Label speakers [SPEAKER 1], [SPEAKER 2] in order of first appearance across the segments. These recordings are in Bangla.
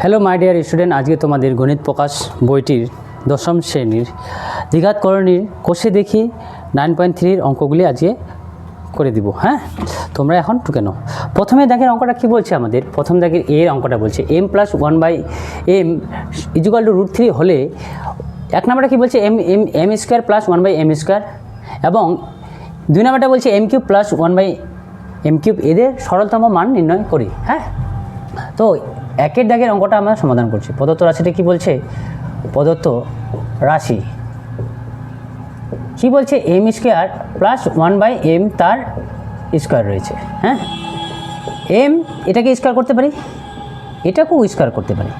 [SPEAKER 1] হ্যালো মাই ডিয়ার স্টুডেন্ট, আজকে তোমাদের গণিত প্রকাশ বইটির দশম শ্রেণীর দ্বিঘাত করণীর কোষে দেখি 9.3 অঙ্কগুলি আজকে করে দিব। হ্যাঁ, তোমরা এখন টুকে নাও। প্রথমে দাগের অঙ্কটা কী বলছে আমাদের? প্রথম দাগের এর অঙ্কটা বলছে m + 1/m = √3 হলে এক নম্বরটা কী বলছে m² + 1/m², এবং দুই নম্বরটা বলছে m³ + 1/m³ এদের সরলতম মান নির্ণয় করি। হ্যাঁ, তো একের দাগের অঙ্কটা আমরা সমাধান করছি। প্রদত্ত রাশিটা কি বলছে? প্রদত্ত রাশি কি বলছে? m² + 1/m তার স্কোয়ার রয়েছে। হ্যাঁ, m এটাকে স্কোয়ার করতে পারি, এটাকেও স্কোয়ার করতে পারি।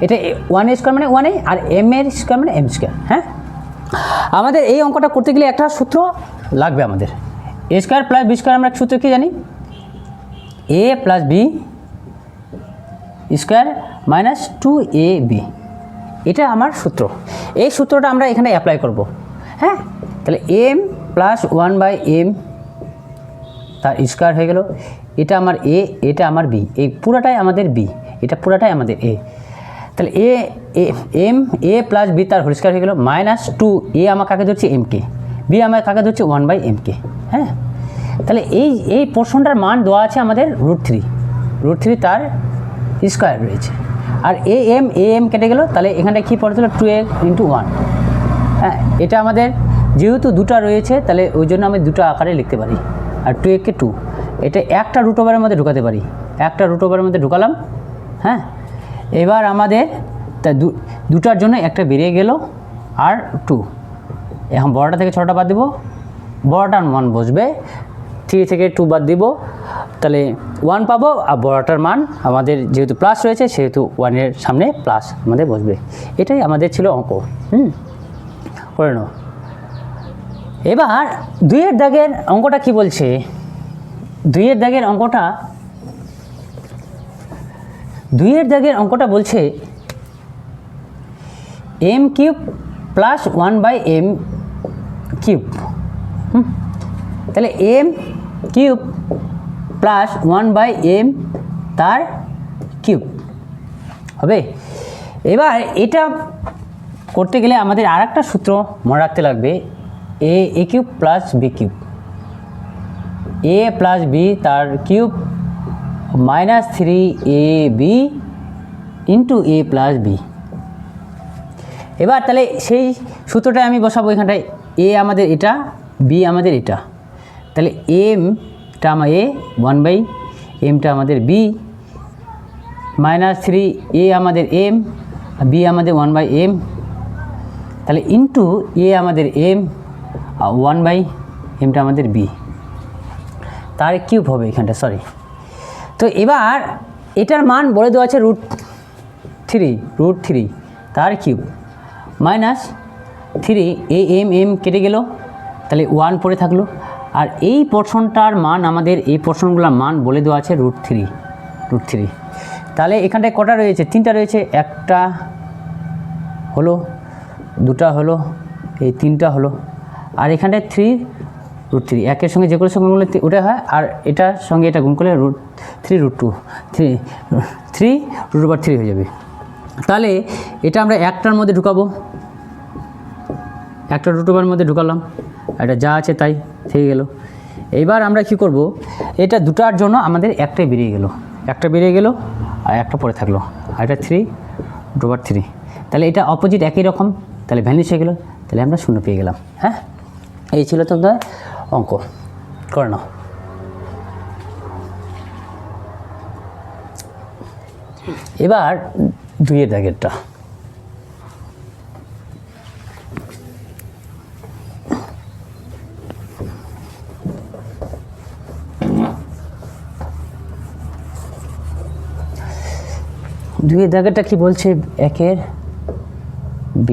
[SPEAKER 1] এটা 1² মানে 1, আর m এর স্কোয়ার মানে m²। হ্যাঁ, আমাদের এই অঙ্কটা করতে গেলে একটা সূত্র লাগবে আমাদের। a² + b² আমরা সূত্র কি জানি? a + b² - 2ab, এটা আমার সূত্র। এই সূত্রটা আমরা এখানে অ্যাপ্লাই করব। হ্যাঁ, তাহলে m + 1/m তার স্কোয়ার হয়ে গেল। এটা আমার a, এটা আমার b, এই পুরাটাই আমাদের b, এটা পুরাটাই আমাদের a। তাহলে m a + b তার হোল স্কোয়ার হয়ে গেল -2a আমার কাকে ধরছি? m কে। b আমার কাকে ধরছি? 1/m কে। হ্যাঁ, তাহলে এই পোর্শনটার মান দেওয়া আছে আমাদের √3 তার স্কোয়ার রয়েছে। আর am কেটে গেল, তাহলে এখানটা কী পড়েছিল? 2a × 1। হ্যাঁ, এটা আমাদের যেহেতু দুটো রয়েছে, তাহলে ওই জন্য আমি দুটো আকারে লিখতে পারি। আর 2a কে 2, এটা একটা √ওভারের মধ্যে ঢুকাতে পারি, একটা √ওভারের মধ্যে ঢুকালাম। হ্যাঁ, এবার আমাদের তা দুটার জন্য একটা বেরিয়ে গেল, আর 2। এখন বড়টা থেকে ছোটোটা বাদ দিব, বড়টার মান বসবে, 3 থেকে 2 বাদ দিব, তাহলে 1 পাবো। আর বড়টার মান আমাদের যেহেতু প্লাস রয়েছে, সেহেতু 1-এর সামনে প্লাস আমাদের বসবে। এটাই আমাদের ছিল অঙ্ক। করে নাও। এবার 2-এর দাগের অঙ্কটা কি বলছে? 2-এর দাগের অঙ্কটা বলছে m³ + 1/m³। তাহলে m³ + 1/m তার কিউব হবে। এবার এটা করতে গেলে আমাদের আর একটা সূত্র মনে রাখতে লাগবে, a³ + b³। a + b তার কিউব -3ab × a + b। এবার তাহলে সেই সূত্রটা আমি বসাবো এখানটায়। a আমাদের এটা, b আমাদের এটা, তাহলে mটা আমার a, 1/mটা আমাদের b, -3a আমাদের m, b আমাদের 1/m, তাহলে ইন্টু a আমাদের m, 1/mটা আমাদের b, তার কিউব হবে এখানটা। সরি, তো এবার এটার মান বলে দেওয়া আছে √3 তার কিউব -3am কেটে গেল, তাহলে 1 পড়ে থাকলো। আর এই পোর্শনটার মান আমাদের, এই পোর্শনগুলোর মান বলে দেওয়া আছে √3। তাহলে এখানটায় কটা রয়েছে? 3টা রয়েছে। একটা হলো, দুটা হলো, এই 3টা হলো, আর এখানটায় 3√3। একের সঙ্গে যে কোনো সঙ্গে গুণ করলে ওটা হয়, আর এটার সঙ্গে এটা গুণ করলে √3 হয়ে যাবে। তাহলে এটা আমরা একটার মধ্যে ঢুকাবো, একটা √ওভারের মধ্যে ঢুকালাম, এটা যা আছে তাই থেকে গেল। এইবার আমরা কি করব? এটা দুটার জন্য আমাদের একটা বেরিয়ে গেল, আর একটা পড়ে থাকলো, আর এটা 3√3। তাহলে এটা অপোজিট একই রকম, তাহলে ভ্যানিশ হয়ে গেল, তাহলে আমরা 0 পেয়ে গেলাম। হ্যাঁ, এই ছিল তোমাদের অঙ্ক। করে নাও। এবার 2-এর দাগেরটা। দুইয়ের দাগেরটা কি বলছে? একের b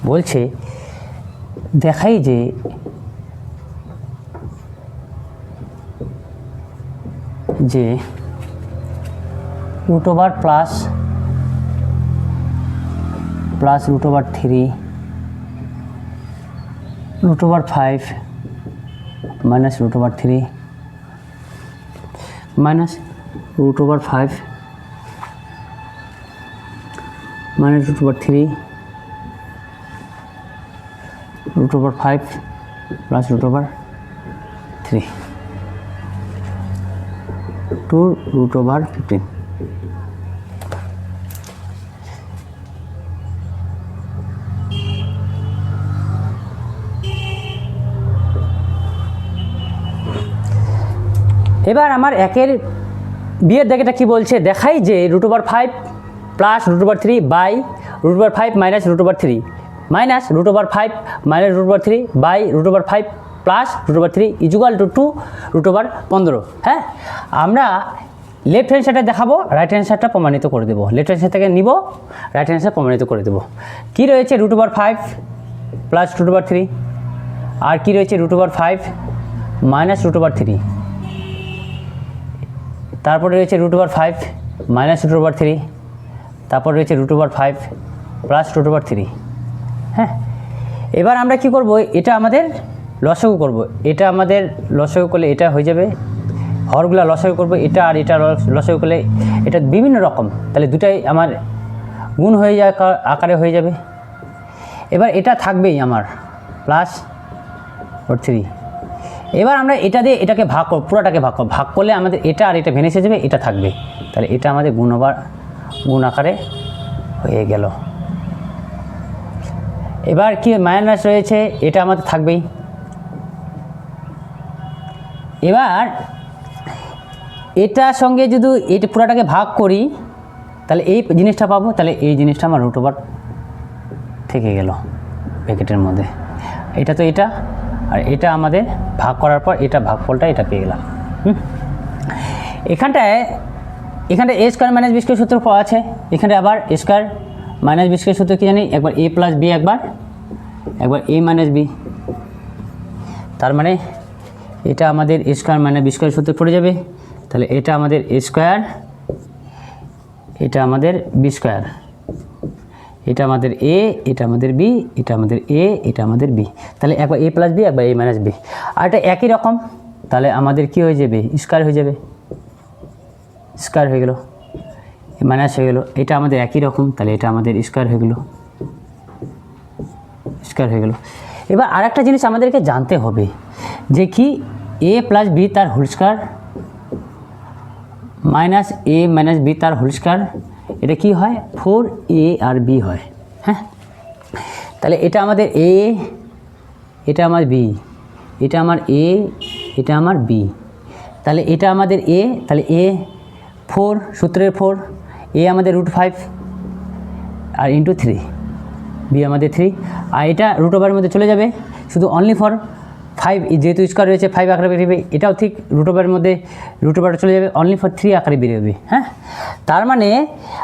[SPEAKER 1] বলছে দেখাই যে √+ +√3 √5 -√3 - √5 minus √3 √5 plus √3 to √15. এবার আমার একের বিয়ের দাগেটা কি বলছে দেখাই যে √5 plus √3 by √5 minus √3 minus √5 minus √3 by √5 plus √3 equal to 2 √15। হ্যাঁ, আমরা লেফট হ্যান্ড সাইডে দেখাবো, রাইট হ্যান্ড সাইডটা প্রমাণিত করে দেবো। লেফট হ্যান্ড সাইড থেকে নিব, রাইট হ্যান্ড সাইড প্রমাণিত করে দেবো। কী রয়েছে √5 প্লাস √3 আর কি রয়েছে √5 মাইনাস √3, তারপরে রয়েছে √5 মাইনাস √3, তারপর রয়েছে √5 প্লাস √3। হ্যাঁ, এবার আমরা কি করব, এটা আমাদের লসাগু করব। এটা আমাদের লসাগু করলে এটা হয়ে যাবে, হরগুলা লসাগু করব, এটা আর এটা লসাগু করলে এটা বিভিন্ন রকম, তাহলে দুটাই আমার গুণ হয়ে যায় আকারে হয়ে যাবে। এবার এটা থাকবেই আমার প্লাস √3। এবার আমরা এটা দিয়ে এটাকে ভাগ করব, পুরোটাকে ভাগ করলে আমাদের এটা আর এটা ভেঙে এসে যাবে, এটা থাকবে, তাহলে এটা আমাদের গুণ আকারে হয়ে গেল। এবার কি মাইনাস রয়েছে, এটা আমাদের থাকবেই। এবার এটার সঙ্গে যদি এটা পুরোটাকে ভাগ করি তাহলে এই জিনিসটা পাবো, তাহলে এই জিনিসটা আমার √, থেকে গেল ব্র্যাকেটের মধ্যে। এটা তো এটা, আর এটা আমাদের ভাগ করার পর এটা ভাগফলটা এটা পেয়ে গেলাম। এখানটায় a square minus b square সূত্র পাওয়া আছে, এখানে আবার a square minus b square সূত্র কি জানি, একবার a প্লাস b, একবার a মাইনাস b। তার মানে এটা আমাদের a square minus b square সূত্রে পড়ে যাবে, তাহলে এটা আমাদের a স্কয়ার, এটা আমাদের b স্কয়ার, এটা আমাদের a, এটা আমাদের b, এটা আমাদের a, এটা আমাদের b, তাহলে একবার a প্লাস b, একবার a মাইনাস b। আর এটা একই রকম, তাহলে আমাদের কি হয়ে যাবে, স্কয়ার হয়ে যাবে, স্কয়ার হয়ে গেল, মাইনাস হয়ে গেল, এটা আমাদের একই রকম, তাহলে এটা আমাদের স্কয়ার হয়ে গেল, স্কয়ার হয়ে গেল। এবার আর একটা জিনিস আমাদেরকে জানতে হবে যে কি a প্লাস b তার whole square minus a minus b তার হোল স্কয়ার, এটা কি হয় 4a আর b হয়। হ্যাঁ, তাহলে এটা আমাদের a, এটা আমার b, এটা আমার a, এটা আমার b, তাহলে এটা আমাদের a, তাহলে a 4 সূত্রের 4, a আমাদের √5 আর ইন্টু 3, b আমাদের 3, আর এটা √এর মধ্যে চলে যাবে, শুধু অনলি ফর 5 যেহেতু স্কয়ার রয়েছে 5 আকারে বেরোবে, এটাও ঠিক √এর মধ্যে √এর চলে যাবে, অনলি ফর 3 আকারে বেরোবে। হ্যাঁ, তার মানে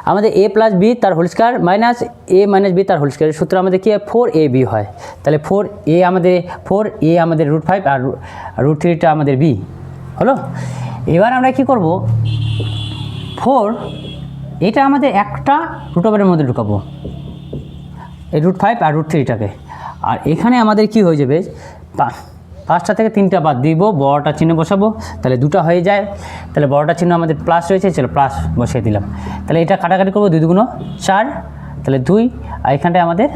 [SPEAKER 1] আমাদের a প্লাস b তার whole square minus a minus b তার হোল স্কয়ারের সূত্র আমাদের কি হয় 4ab হয়, তাহলে 4a আমাদের √5 আর √3টা আমাদের b হলো। এবার আমরা কি করব, 4 এটা আমাদের একটা √এর মধ্যে ঢুকাবো, এই √5 আর √3টাকে, আর এখানে আমাদের কি হয়ে যাবে, 5টা থেকে 3টা বাদ দিব, বড়টা চিহ্ন বসাবো, তাহলে 2টা হয়ে যায়, তাহলে বড়টা চিহ্ন আমাদের প্লাস রয়েছে, চলো প্লাস বসিয়ে দিলাম, তাহলে এটা কাটাকাটি করবো, 2 দুগুণ 4, তাহলে 2, আর এখানটায় আমাদের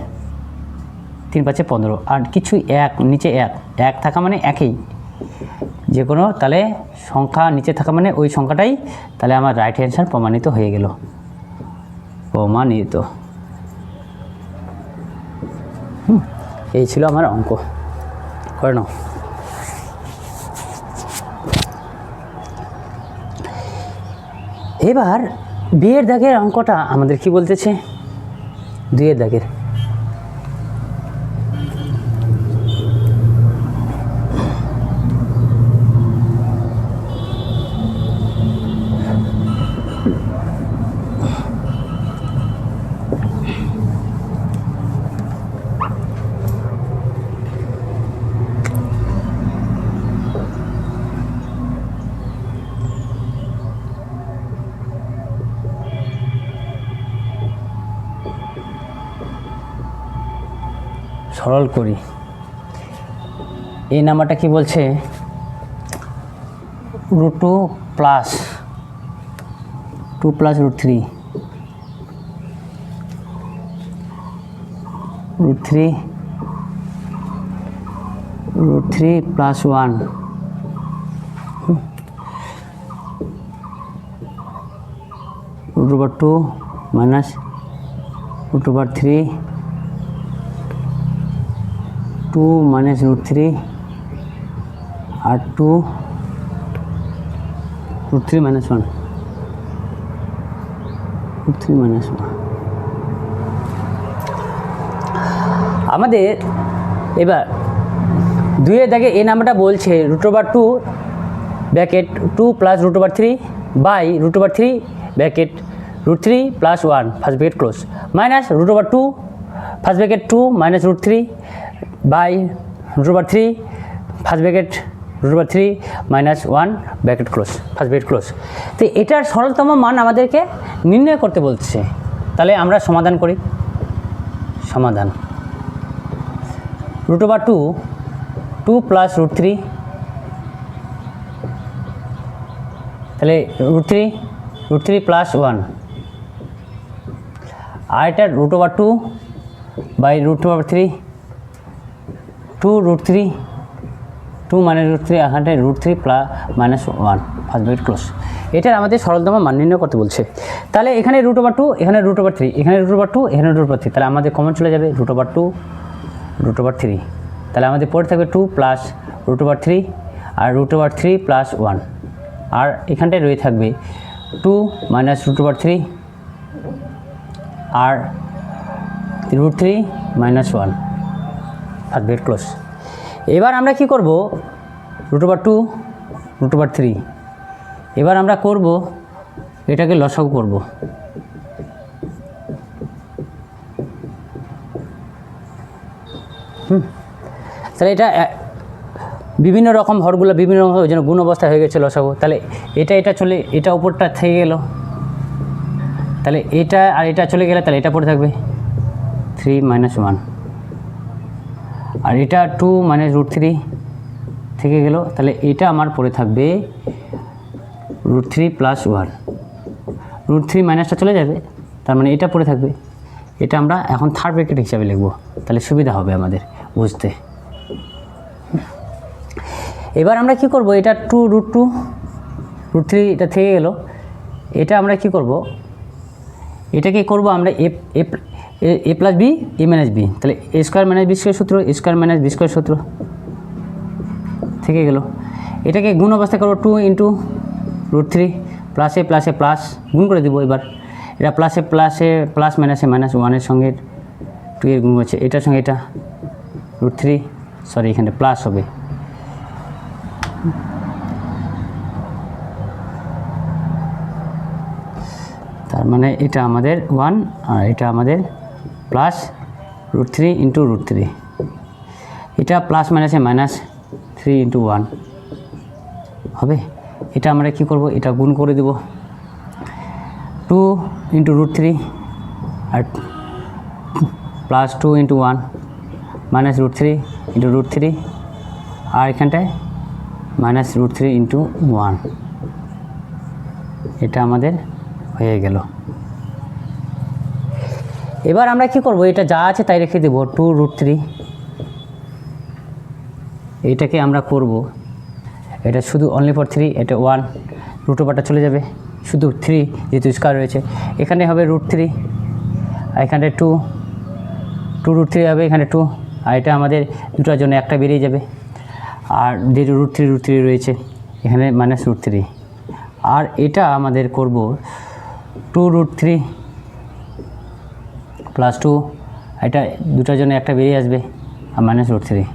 [SPEAKER 1] 3 5 15, আর কিছু এক নিচে এক থাকা মানে একই যে কোনো, তাহলে সংখ্যা নিচে থাকা মানে ওই সংখ্যাটাই, তাহলে আমার রাইট অ্যান্সার প্রমাণিত হয়ে গেল, প্রমাণিত। এই ছিল আমার অঙ্ক, করে নাও। এবার বিয়ের দাগের অঙ্কটা আমাদের কি বলতেছে, 2 এর দাগের। সরল করি, এই নাম্বারটা কি বলছে, √2 plus 2 plus root three plus 1 √2 minus √3 2 minus √3 আর 2 √3 মাইনাস 1 √3 মাইনাস 1 আমাদের এবার 2 এর দাগে এই নাম্বারটা বলছে √2 bracket 2 plus √3 by √3 bracket √3 plus 1 first bracket close minus √2 first bracket 2 minus √3 by √3 first bracket √3 minus 1 bracket close first bracket close. তো এটার সরলতম মান আমাদেরকে নির্ণয় করতে বলছে। তাহলে আমরা সমাধান করি। সমাধান √2 প্লাস √3 তাহলে √3 প্লাস 1 আর এটা √2 বাই √3 2 মাইনাস √3 এখানে √3 plus minus 1 first bracket close. এটার আমাদের সরলতম মান নির্ণয় করতে বলছে। তাহলে এখানে √2 এখানে √3 এখানে √2 এখানে √3 তাহলে আমাদের কমন চলে যাবে √3 তাহলে আমাদের পরে থাকবে 2 প্লাস √3 আর √3 প্লাস 1 আর এখানটায় রয়ে থাকবে 2 মাইনাস √3 আর √3 মাইনাস 1 ফার্স্ট ব্র্যাকেট ক্লোজ। এবার আমরা কি করব √2 √3 এবার আমরা করব এটাকে লসাগু করব। তাহলে এটা বিভিন্ন রকম হরগুলো বিভিন্ন রকম ওই জন্য গুণ অবস্থায় হয়ে গেছে লসাগু। তাহলে এটা চলে এটা উপরটা থেকে গেল, তাহলে এটা আর এটা চলে গেলে তাহলে এটা পড়ে থাকবে 3 মাইনাস 1 আর এটা 2 মাইনাস √3 থেকে গেল, তাহলে এটা আমার পড়ে থাকবে √3 প্লাস 1 √3 মাইনাসটা চলে যাবে, তার মানে এটা পড়ে থাকবে। এটা আমরা এখন থার্ড ব্র্যাকেট হিসাবে লিখব, তাহলে সুবিধা হবে আমাদের বুঝতে। এবার আমরা কি করব এটা 2 √3 এটা থেকে গেল, এটা আমরা কি করব এটাকে করব আমরা a plus b a minus b, তাহলে a square minus b square সূত্র a square minus b square সূত্র থেকে গেল। এটাকে গুণ অবস্থা করব 2 ইন্টু √3 প্লাসে প্লাসে প্লাস গুণ করে দিব। এবার এটা প্লাসে প্লাসে প্লাস মাইনাসে মাইনাস 1-এর সঙ্গে 2 এর গুণ হচ্ছে, এটার সঙ্গে এটা √3 সরি এখানে প্লাস হবে। তার মানে এটা আমাদের 1 আর এটা আমাদের প্লাস √3 ইন্টু √3, এটা প্লাস মাইনাসে মাইনাস 3 ইন্টু 1 হবে। এটা আমরা কি করব এটা গুণ করে দেব 2 ইন্টু √3 আর প্লাস 2 ইন্টু 1 মাইনাস √3 ইন্টু √3 আর এখানটায় মাইনাস √3 ইন্টু 1, এটা আমাদের হয়ে গেল। এবার আমরা কি করব এটা যা আছে তাই রেখে দেব 2 √3, এইটাকে আমরা করব এটা শুধু অনলি ফর 3, এটা 1 √টা চলে যাবে, শুধু 3 যেহেতু স্কয়ার রয়েছে, এখানে হবে √3 আর এখানে 2 √3 হবে, এখানে 2 আর এটা আমাদের দুটোর জন্য একটা বেরিয়ে যাবে, আর যেহেতু √3 রয়েছে এখানে মাইনাস √3 আর এটা আমাদের করব 2 √3 প্লাস 2, এটা দুটোর জন্য একটা বেরিয়ে আসবে আর মাইনাস √3।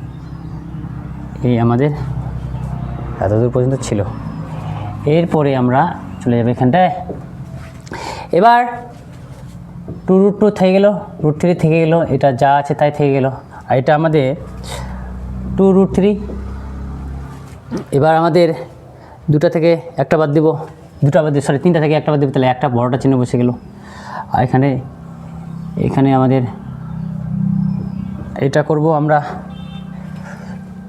[SPEAKER 1] এই আমাদের এতদূর পর্যন্ত ছিল। এরপরে আমরা চলে যাব এখানটায়। এবার 2 √2 থেকে গেল, √3 থেকে গেল, এটা যা আছে তাই থেকে গেল আর এটা আমাদের 2 √3। এবার আমাদের দুটো থেকে একটা বাদ দেব, তিনটা থেকে একটা বাদ দেবো, তাহলে একটা বড়টা চিহ্ন বসে গেল। আর এখানে আমাদের এটা করব আমরা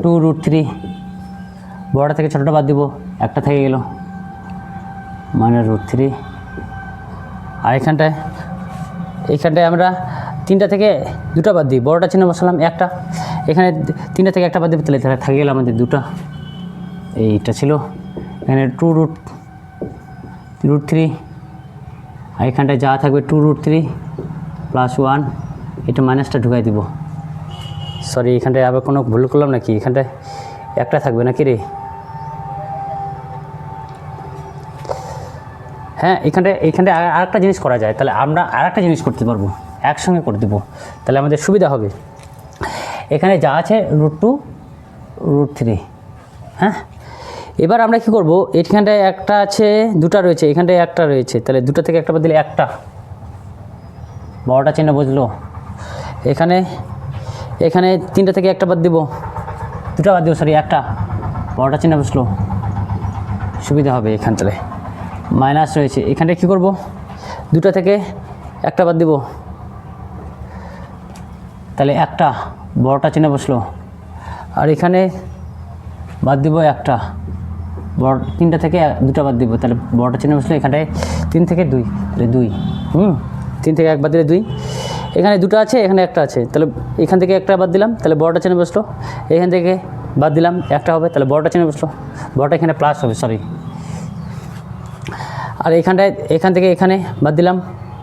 [SPEAKER 1] 2 √3, বড়টা থেকে ছোটোটা বাদ দেব, একটা থেকে গেল মাইনাস √3 আর এইখানটায় আমরা 3টা থেকে 2টা বাদ দিই, বড়টা চিহ্ন বসালাম একটা, এখানে 3টা থেকে একটা বাদ দিই, তাহলে থাকে গেল আমাদের 2টা, এইটা ছিল এখানে 2√3, আর এখানটায় যা থাকবে 2√3 + 1, এটা মাইনাসটা ঢুকাই দিব। সরি, এখানটায় আবার কোনো ভুল করলাম নাকি? এখানটায় একটা থাকবে নাকি রে? হ্যাঁ, এইখানটায় আরেকটা জিনিস করা যায়, তাহলে আমরা আরেকটা জিনিস করতে পারবো, একসঙ্গে করে দেবো, তাহলে আমাদের সুবিধা হবে। এখানে যা আছে √2 √3, হ্যাঁ। এবার আমরা কি করব, এইখানটায় একটা আছে, 2টা রয়েছে, এখানটায় একটা রয়েছে, তাহলে 2টা থেকে একটা বাদ দিলে একটা, বড়টা চিহ্ন বুঝলো। এখানে 3টা থেকে একটা বাদ দিব, 2টা বাদ দিব, সরি একটা, বড়টা চিহ্ন বুঝলো, সুবিধা হবে। এখানটায় মাইনাস রয়েছে, এখানটায় কী করব, 2টা থেকে একটা বাদ দিব, তাহলে একটা, বড়টা চিহ্ন বসলো। আর এখানে বাদ দিব একটা, বড় 3টা থেকে 2টা বাদ দিব, তাহলে বড়টা চিহ্ন বসলো। এখানটায় 3 থেকে 2, তাহলে 2, 3 থেকে 1 বাদ দিলে 2। এখানে 2টা আছে, এখানে একটা আছে, তাহলে এখান থেকে একটা বাদ দিলাম, তাহলে বড়টা চিহ্ন বসলো। এখান থেকে বাদ দিলাম, একটা হবে, তাহলে বড়টা চিহ্ন বসলো, বড়টা এখানে প্লাস হবে, সরি। আর এখান থেকে এখানে বাদ দিলাম,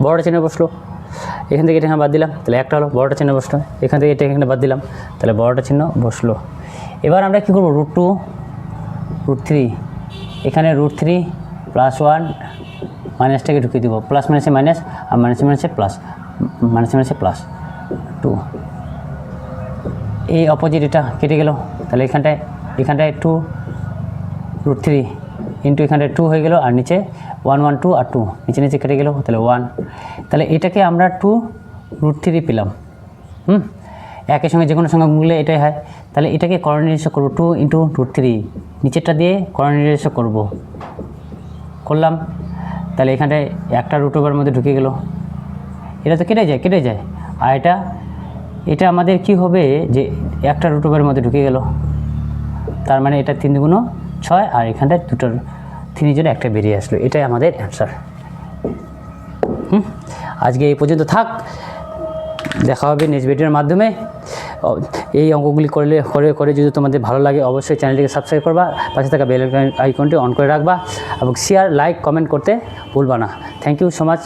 [SPEAKER 1] বড়টা চিহ্ন বসলো। এখান থেকে এটা এখানে বাদ দিলাম, তাহলে একটা হলো, বড়টা চিহ্ন বসলো। এখান থেকে এটা এখানে বাদ দিলাম, তাহলে বড়টা চিহ্ন বসলো। এবার আমরা কী করবো, √2 √3, এখানে √3 + 1, মাইনাসটাকে ঢুকিয়ে দেবো, প্লাস মাইনাসে মাইনাস, আর মাইনাসে মাইনাসে প্লাস, মাইনাসে মাইনাসে প্লাস 2, এই অপোজিট এটা কেটে গেল, তাহলে এখানটায় 2 √3 ইন্টু এখানটায় 2 হয়ে গেল, আর নিচে 1 1 2 আর 2 নিচে কেটে গেল, তাহলে 1, তাহলে এটাকে আমরা 2 √3 পেলাম। একের সঙ্গে যে কোনো সংখ্যা গুণলে এটাই হয়, তাহলে এটাকে করণীয় করবো 2 × √3, নিচেরটা দিয়ে করণীয় করলাম, তাহলে এখানটায় একটা √ওভার মধ্যে ঢুকে গেল, এটা তো কেটে যায়, আর এটা আমাদের কি হবে, যে একটা √ওভারের মধ্যে ঢুকে গেল, তার মানে এটা 3 × 6, আর এখানটায় 2টার 3 জন্য একটা বেরিয়ে আসলো, এটাই আমাদের অ্যান্সার। আজকে এই পর্যন্ত থাক, দেখা হবে নেক্সট ভিডিওর মাধ্যমে। এই অঙ্কগুলি করে যদি তোমাদের ভালো লাগে, অবশ্যই চ্যানেলটিকে সাবস্ক্রাইব করবা, পাশে থাকা বেল আইকনটি অন করে রাখবা, এবং শেয়ার, লাইক, কমেন্ট করতে ভুলবা না। Thank you so much.